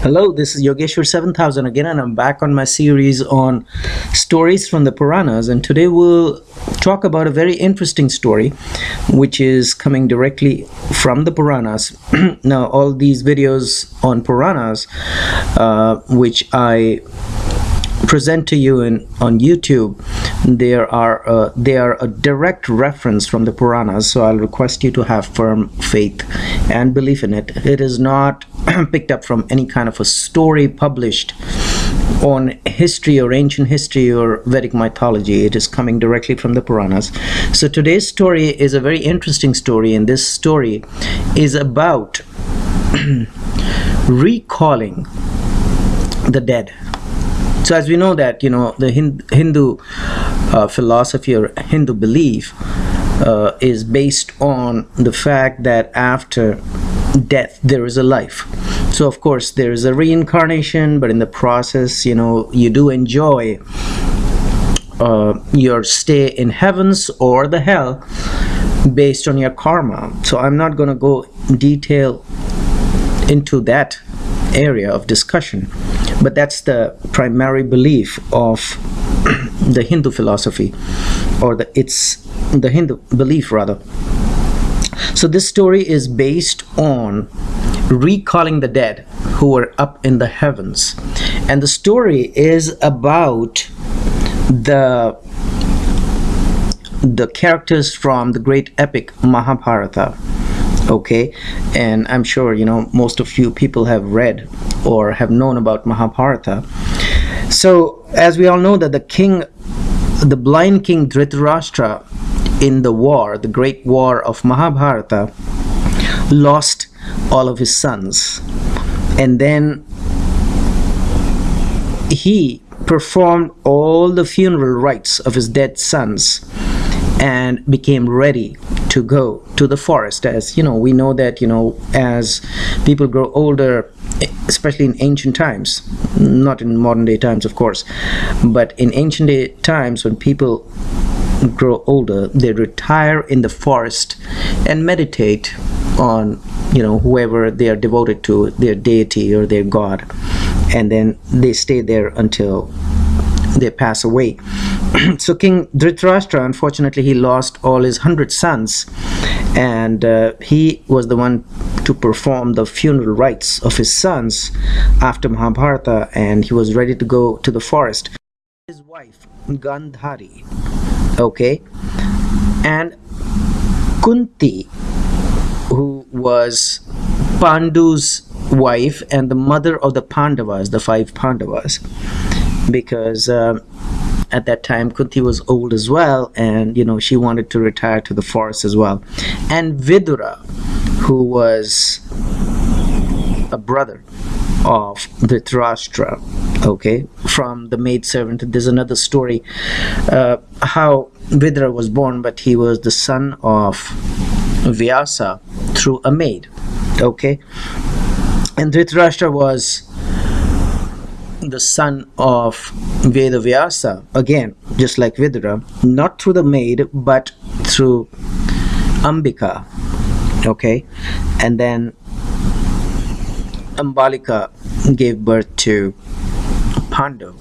Hello, this is Yogeshwar 7000 again, and I'm back on my series on stories from the Puranas. And today we'll talk about a very interesting story which is coming directly from the Puranas. Now, all these videos on Puranas, which I present to you on YouTube, they are a direct reference from the Puranas. So I'll request you to have firm faith and belief in it. It is not picked up from any kind of a story published on history or ancient history or Vedic mythology. It is coming directly from the Puranas. So today's story is a very interesting story, and this story is about recalling the dead. So as we know that, the Hindu philosophy or Hindu belief is based on the fact that after death there is a life. So of course there is a reincarnation, but in the process, you do enjoy your stay in heavens or the hell based on your karma. So I'm not going to go detail into that area of discussion, but that's the primary belief of the Hindu philosophy, or it's the Hindu belief rather. So this story is based on recalling the dead who were up in the heavens, and the story is about the characters from the great epic Mahabharata. Okay, and I'm sure most of you people have read or have known about Mahabharata. So as we all know that the blind king Dhritarashtra in the great war of Mahabharata, lost all of his sons, and then he performed all the funeral rites of his dead sons and became ready to go to the forest. As we know that as people grow older, especially in ancient times, not in modern day times of course, but in ancient day times, when people grow older, they retire in the forest and meditate on whoever they are devoted to, their deity or their god, and then they stay there until they pass away. So King Dhritarashtra, unfortunately, he lost all his 100 sons, and he was the one to perform the funeral rites of his sons after Mahabharata, and he was ready to go to the forest. His wife Gandhari, okay, and Kunti, who was Pandu's wife and the mother of the Pandavas, the 5 Pandavas, because at that time Kunti was old as well, and she wanted to retire to the forest as well. And Vidura, who was a brother of Dhritarashtra, okay, from the maidservant. There's another story how Vidura was born, but he was the son of Vyasa through a maid, okay. And Dhritarashtra was the son of Vedavyasa, again just like Vidura, not through the maid but through Ambika, okay. And then Ambalika gave birth to Pandu,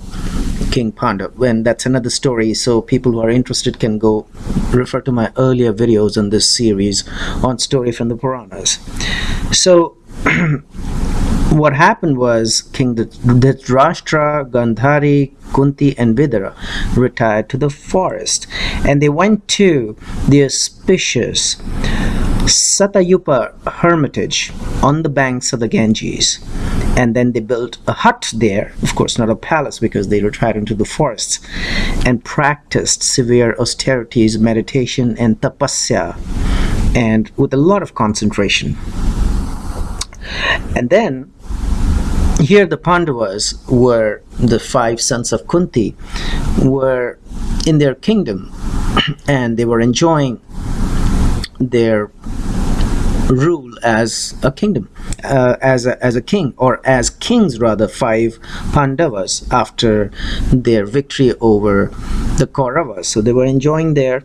King Pandu, and that's another story. So people who are interested can go refer to my earlier videos on this series on story from the Puranas. So what happened was King Dhritarashtra, Gandhari, Kunti and Vidura retired to the forest, and they went to the auspicious Satayupa hermitage on the banks of the Ganges, and then they built a hut there, of course not a palace because they retired into the forests, and practiced severe austerities, meditation and tapasya, and with a lot of concentration. And then here the Pandavas, were the 5 sons of Kunti, were in their kingdom and they were enjoying their rule as a kingdom, as a king, or as kings rather, 5 Pandavas, after their victory over the Kauravas. So they were enjoying there,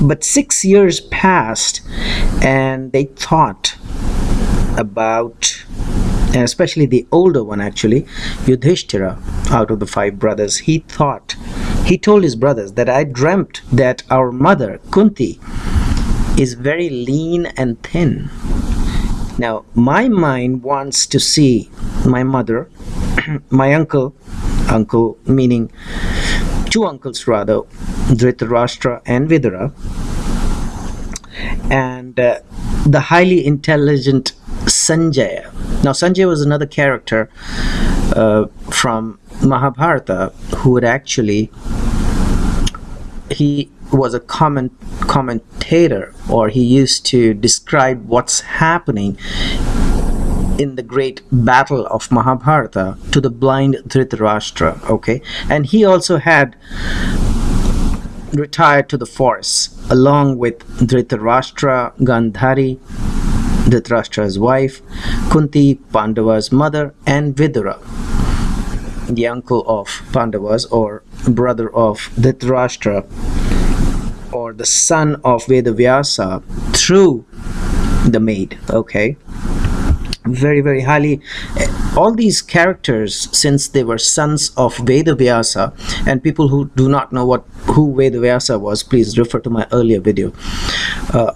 but 6 years passed and they thought about and especially the older one actually, Yudhishthira, out of the 5 brothers, he told his brothers that I dreamt that our mother Kunti is very lean and thin. Now my mind wants to see my mother, my uncle meaning 2 uncles rather, Dhritarashtra and Vidura, and the highly intelligent Sanjaya. Now Sanjaya was another character from Mahabharata who would actually, he was a commentator, or he used to describe what's happening in the great battle of Mahabharata to the blind Dhritarashtra. Okay, and he also had retired to the forests along with Dhritarashtra, Gandhari, Dhritarashtra's wife, Kunti, Pandava's mother, and Vidura, the uncle of Pandavas or brother of Dhritarashtra, or the son of Vedavyasa through the maid. Okay, very, very highly, all these characters, since they were sons of Vedavyasa, and people who do not know who Vedavyasa was, please refer to my earlier video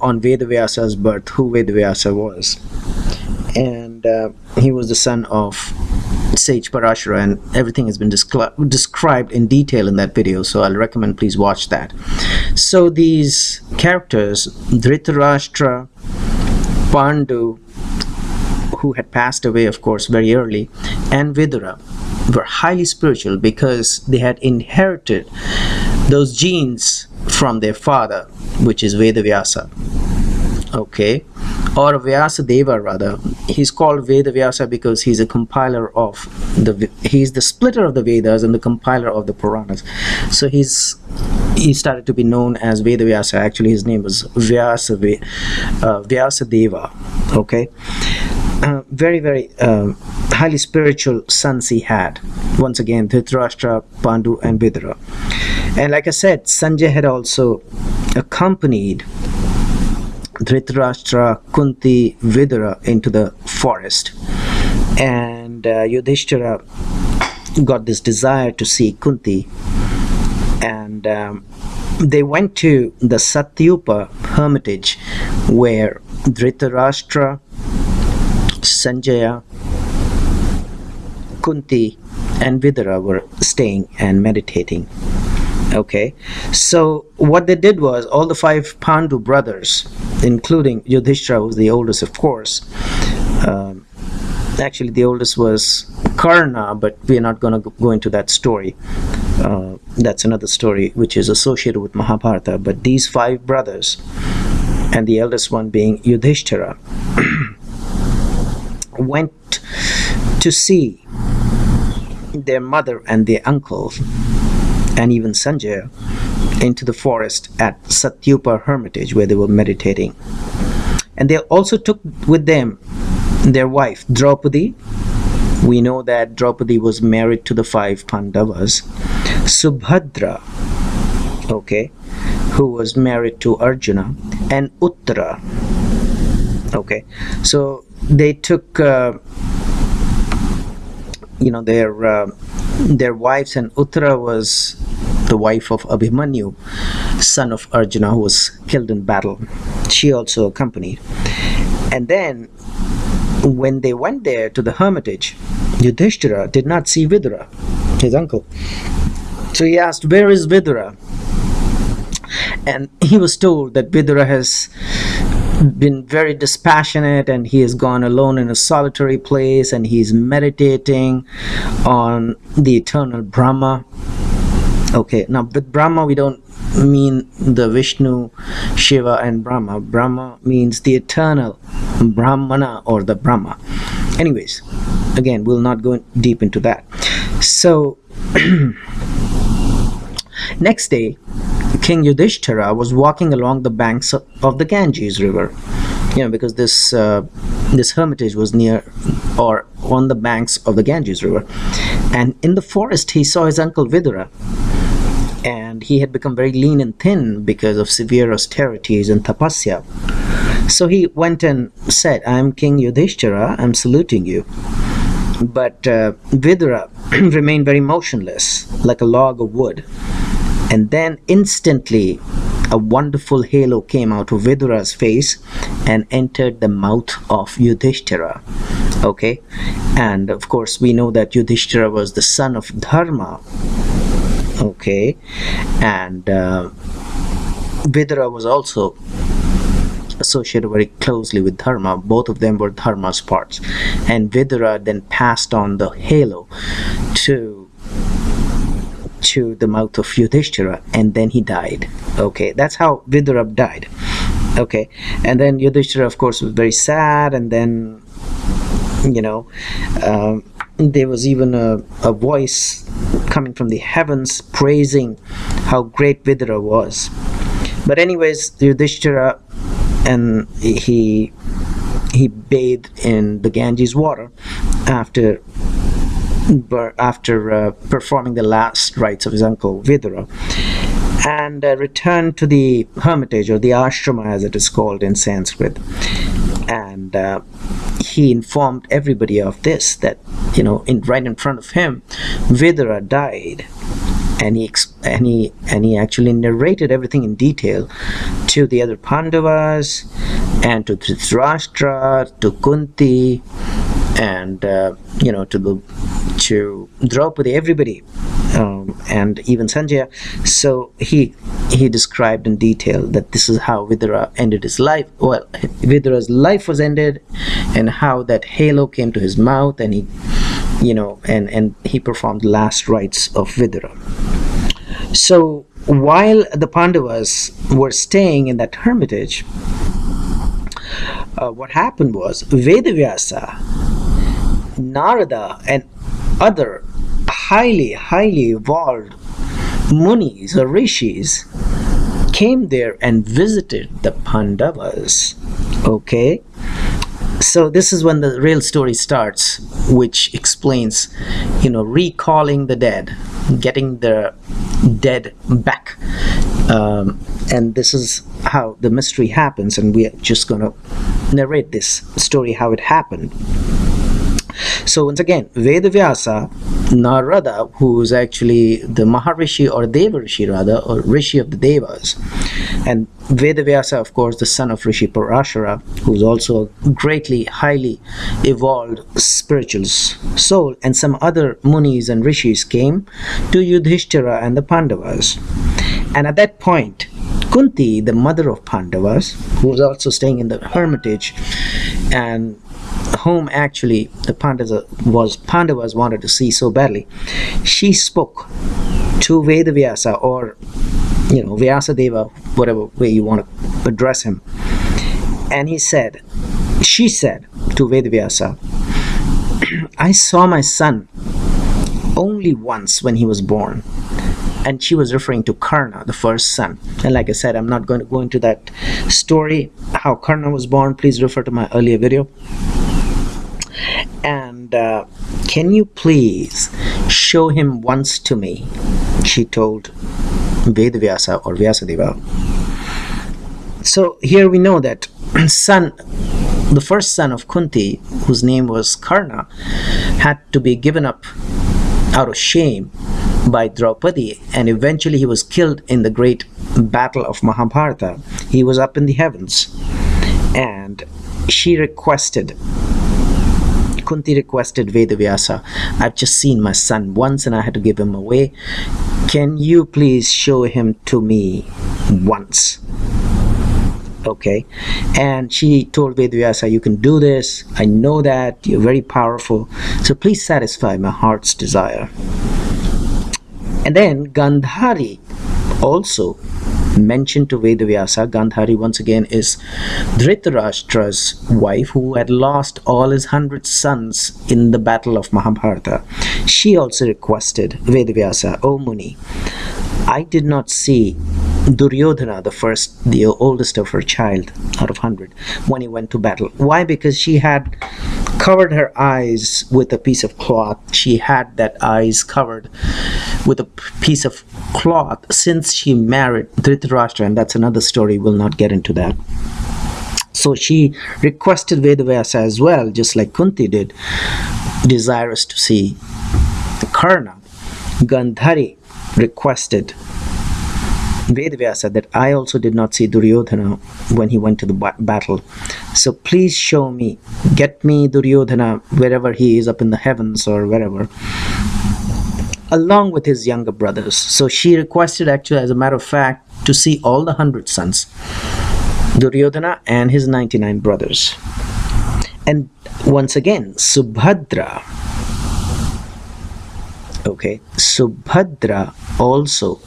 on Vedavyasa's birth, who Vedavyasa was. And he was the son of sage Parashara, and everything has been described in detail in that video, so I'll recommend please watch that. So these characters, Dhritarashtra, Pandu, who had passed away of course very early, and Vidura, were highly spiritual because they had inherited those genes from their father, which is Vedavyasa. Okay, or Vyasadeva rather. He's called Vedavyasa because he's a compiler of he's the splitter of the Vedas and the compiler of the Puranas. So he started to be known as Vedavyasa. Actually his name was Vyasadeva. Okay, very, very highly spiritual sons he had. Once again, Dhritarashtra, Pandu, and Vidura. And like I said, Sanjay had also accompanied Dhritarashtra, Kunti, Vidura into the forest, and Yudhishthira got this desire to see Kunti, and they went to the Satyupa hermitage where Dhritarashtra, Sanjaya, Kunti, and Vidura were staying and meditating. Okay, so what they did was, all the 5 Pandu brothers, including Yudhishthira, who was the oldest of course, actually the oldest was Karna, but we are not going to go into that story. That's another story which is associated with Mahabharata. But these 5 brothers, and the eldest one being Yudhishthira, went to see their mother and their uncle, and even Sanjay, into the forest at Satyupa hermitage where they were meditating. And they also took with them their wife Draupadi. We know that Draupadi was married to the 5 Pandavas. Subhadra, okay, who was married to Arjuna, and Uttara. Okay, so they took their wives, and Uttara was the wife of Abhimanyu, son of Arjuna, who was killed in battle. She also accompanied. And then when they went there to the hermitage, Yudhishthira did not see Vidura, his uncle. So he asked, "Where is Vidura?" And he was told that Vidura has been very dispassionate, and he has gone alone in a solitary place, and he's meditating on the eternal Brahma. Okay, now with Brahma we don't mean the Vishnu, Shiva, and Brahma. Brahma means the eternal Brahmana, or the Brahma. Anyways, again, we'll not go deep into that. So next day, King Yudhishthira was walking along the banks of the Ganges river, because this hermitage was near or on the banks of the Ganges river. And in the forest he saw his uncle Vidura, and he had become very lean and thin because of severe austerities and tapasya. So he went and said, "I'm King Yudhishthira, I'm saluting you." But Vidura remained very motionless, like a log of wood. And then instantly, a wonderful halo came out of Vidura's face and entered the mouth of Yudhishthira. Okay? And of course, we know that Yudhishthira was the son of Dharma. Okay? And Vidura was also associated very closely with Dharma. Both of them were Dharma's parts. And Vidura then passed on the halo to the mouth of Yudhishthira, and then he died. Okay, that's how Vidura died. Okay, and then Yudhishthira, of course, was very sad, and then, there was even a voice coming from the heavens praising how great Vidura was. But anyways, Yudhishthira, and he bathed in the Ganges water after performing the last rites of his uncle Vidura, and returned to the hermitage, or the ashrama as it is called in Sanskrit. And he informed everybody of this, that right in front of him Vidura died. And he actually narrated everything in detail to the other Pandavas, and to Dhritarashtra, to Kunti, and to Draupadi, everybody, and even Sanjaya. So he described in detail that this is how Vidura ended his life. Well, Vidura's life was ended, and how that halo came to his mouth, and and he performed the last rites of Vidura. So while the Pandavas were staying in that hermitage, what happened was Vedavyasa, Narada, and other highly evolved munis or rishis came there and visited the Pandavas. Okay, so this is when the real story starts, which explains, recalling the dead, getting the dead back, and this is how the mystery happens, and we are just going to narrate this story how it happened. So once again, Vedavyasa, Narada, who is actually the Maharishi or Devarishi rather, or Rishi of the Devas, and Vedavyasa, of course, the son of Rishi Parashara, who is also a greatly, highly evolved spiritual soul, and some other munis and rishis came to Yudhishthira and the Pandavas. And at that point, Kunti, the mother of Pandavas, who was also staying in the hermitage, and whom actually the Pandavas wanted to see so badly, she spoke to Vedavyasa, or Vyasadeva, whatever way you want to address him. And she said to Vedavyasa, "I saw my son only once when he was born." And she was referring to Karna, the first son. And like I said, I'm not going to go into that story, how Karna was born. Please refer to my earlier video. And can you please show him once to me? She told Vedavyasa or Vyasadeva. So here we know that the first son of Kunti, whose name was Karna, had to be given up out of shame by Draupadi, and eventually he was killed in the great battle of Mahabharata. He was up in the heavens, and Kunti requested Vedavyasa, "I've just seen my son once and I had to give him away. Can you please show him to me once?" Okay, and she told Vedavyasa, "You can do this. I know that. You're very powerful. So please satisfy my heart's desire." And then Gandhari also mentioned to Vedavyasa. Gandhari, once again, is Dhritarashtra's wife, who had lost all his 100 sons in the battle of Mahabharata. She also requested Vedavyasa, "O Muni, I did not see Duryodhana, the oldest of her child out of 100, when he went to battle." Why? Because she had covered her eyes with a piece of cloth. She had that eyes covered with a piece of cloth since she married Dhritarashtra, and that's another story. We'll not get into that. So she requested Vedavyasa as well, just like Kunti did, desirous to see Karna. Gandhari requested Vedavyasa that I also did not see Duryodhana when he went to the battle. So please show me, get me Duryodhana wherever he is, up in the heavens or wherever, along with his younger brothers. So she requested, actually, as a matter of fact, to see all the 100 sons, Duryodhana and his 99 brothers. And once again, Subhadra, okay, Subhadra also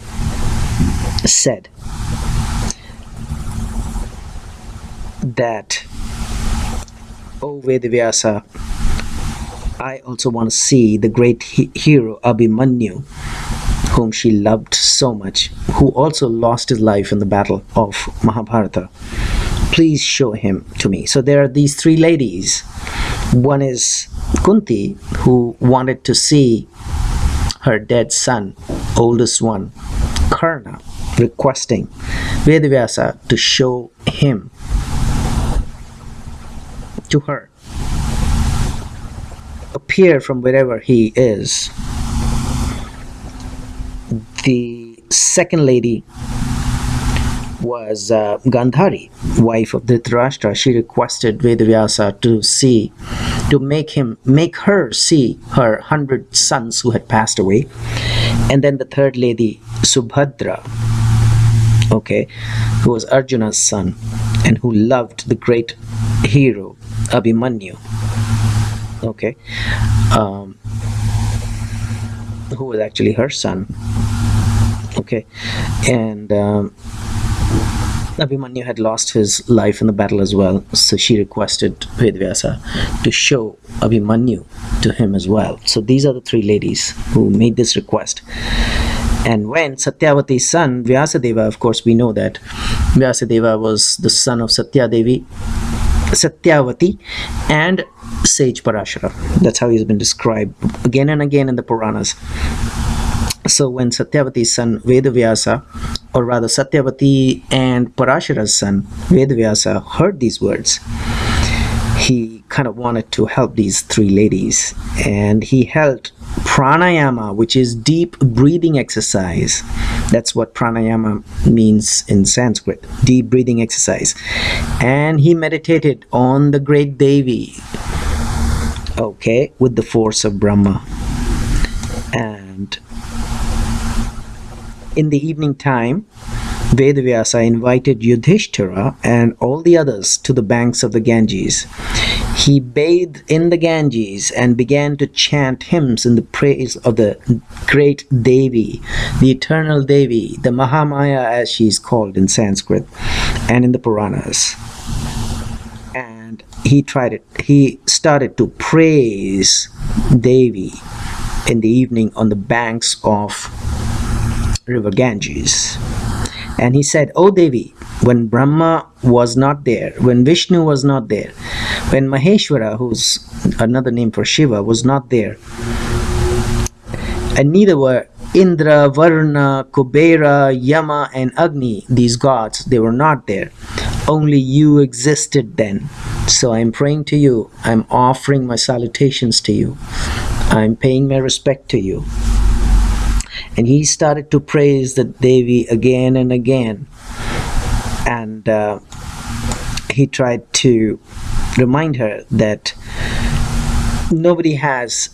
said that, "Oh Vedavyasa, I also want to see the great hero Abhimanyu, whom she loved so much, who also lost his life in the battle of Mahabharata. Please show him to me." So there are these three ladies. One is Kunti, who wanted to see her dead son, oldest one, Karna, requesting Vedavyasa to show him to her, appear from wherever he is. The second lady was Gandhari, wife of Dhritarashtra. She requested Vedavyasa to make her see her 100 sons who had passed away. And then the third lady, Subhadra, okay, who was Arjuna's son and who loved the great hero Abhimanyu, okay, who was actually her son, okay, and Abhimanyu had lost his life in the battle as well, so she requested Vedavyasa to show Abhimanyu to him as well. So these are the three ladies who made this request. And when Satyavati's son, Vyasadeva, of course we know that Vyasadeva was the son of Satyavati and sage Parashara. That's how he's been described again and again in the Puranas. So when Satyavati's son Vedavyasa, or rather Satyavati and Parashara's son Vedavyasa, heard these words, he kind of wanted to help these three ladies, and he held pranayama, which is deep breathing exercise. That's what pranayama means in Sanskrit, deep breathing exercise. And he meditated on the great Devi, okay, with the force of Brahma. And in the evening time, Vedavyasa invited Yudhishthira and all the others to the banks of the Ganges. He bathed in the Ganges and began to chant hymns in the praise of the great Devi, the eternal Devi, the Mahamaya as she is called in Sanskrit and in the Puranas. And he started to praise Devi in the evening on the banks of river Ganges. And he said, "O Devi, when Brahma was not there, when Vishnu was not there, when Maheshwara, who's another name for Shiva, was not there, and neither were Indra, Varuna, Kubera, Yama, and Agni, these gods, they were not there. Only you existed then. So I'm praying to you, I'm offering my salutations to you, I'm paying my respect to you." And he started to praise the Devi again and again. And he tried to remind her that nobody has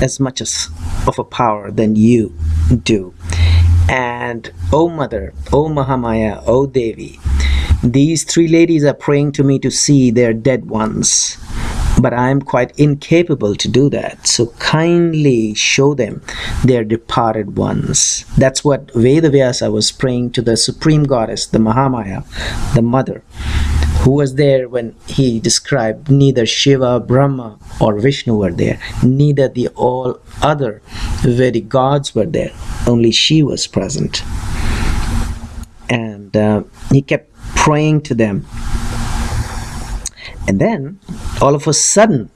as much of a power than you do. And, "O Mother, O Mahamaya, O Devi, these three ladies are praying to me to see their dead ones, but I am quite incapable to do that. So kindly show them their departed ones." That's what Vedavyasa was praying to the Supreme Goddess, the Mahamaya, the Mother, who was there when he described neither Shiva, Brahma, or Vishnu were there. Neither the all other Vedic gods were there. Only she was present. And he kept praying to them. And then, all of a sudden,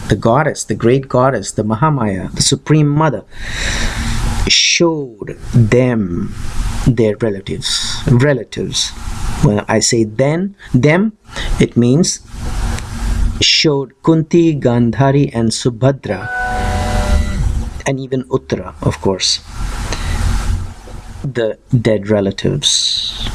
the goddess, the great goddess, the Mahamaya, the Supreme Mother, showed them their relatives, When I say then, them, it means showed Kunti, Gandhari, and Subhadra, and even Uttara, of course, the dead relatives.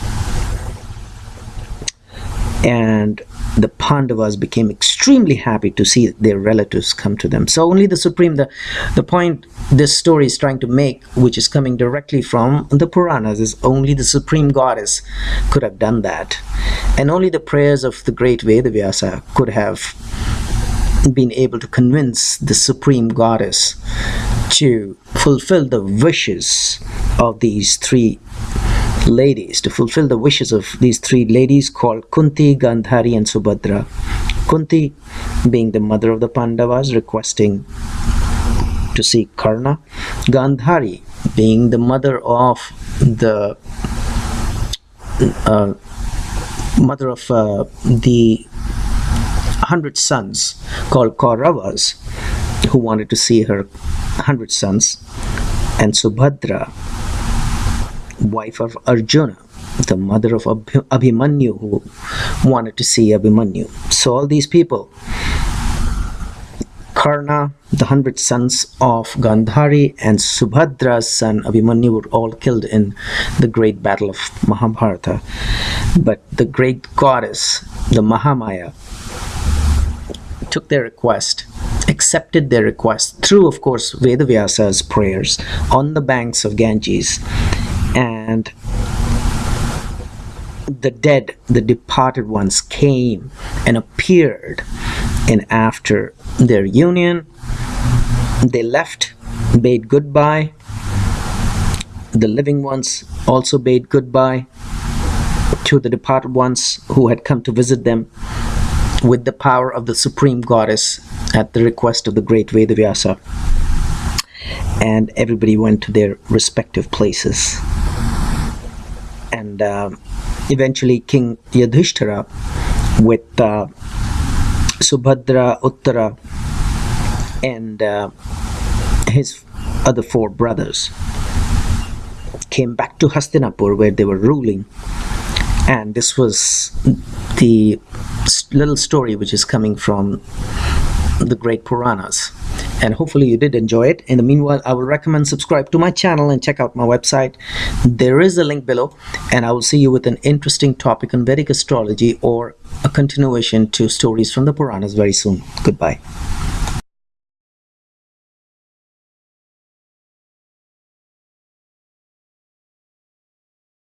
And the Pandavas became extremely happy to see their relatives come to them. So only the point this story is trying to make, which is coming directly from the Puranas, is only the Supreme Goddess could have done that. And only the prayers of the great Vedavyasa could have been able to convince the Supreme Goddess to fulfill the wishes of these three ladies, called Kunti, Gandhari, and Subhadra. Kunti being the mother of the Pandavas, requesting to see Karna. Gandhari being the mother of the the 100 sons called Kauravas, who wanted to see her 100 sons, and Subhadra, wife of Arjuna, the mother of Abhimanyu, who wanted to see Abhimanyu. So all these people, Karna, the 100 sons of Gandhari, and Subhadra's son Abhimanyu were all killed in the great battle of Mahabharata. But the great goddess, the Mahamaya, took their request, accepted their request through, of course, Vedavyasa's prayers on the banks of Ganges. And the dead, the departed ones, came and appeared. And after their union, they left, bade goodbye. The living ones also bade goodbye to the departed ones who had come to visit them with the power of the Supreme Goddess at the request of the great Vedavyasa. And everybody went to their respective places. And eventually King Yudhishthira with Subhadra, Uttara, and his other 4 brothers came back to Hastinapur, where they were ruling. And this was the little story which is coming from the great Puranas. And hopefully you did enjoy it. In the meanwhile, I will recommend subscribe to my channel and check out my website. There is a link below, and I will see you with an interesting topic on Vedic astrology or a continuation to stories from the Puranas very soon. Goodbye.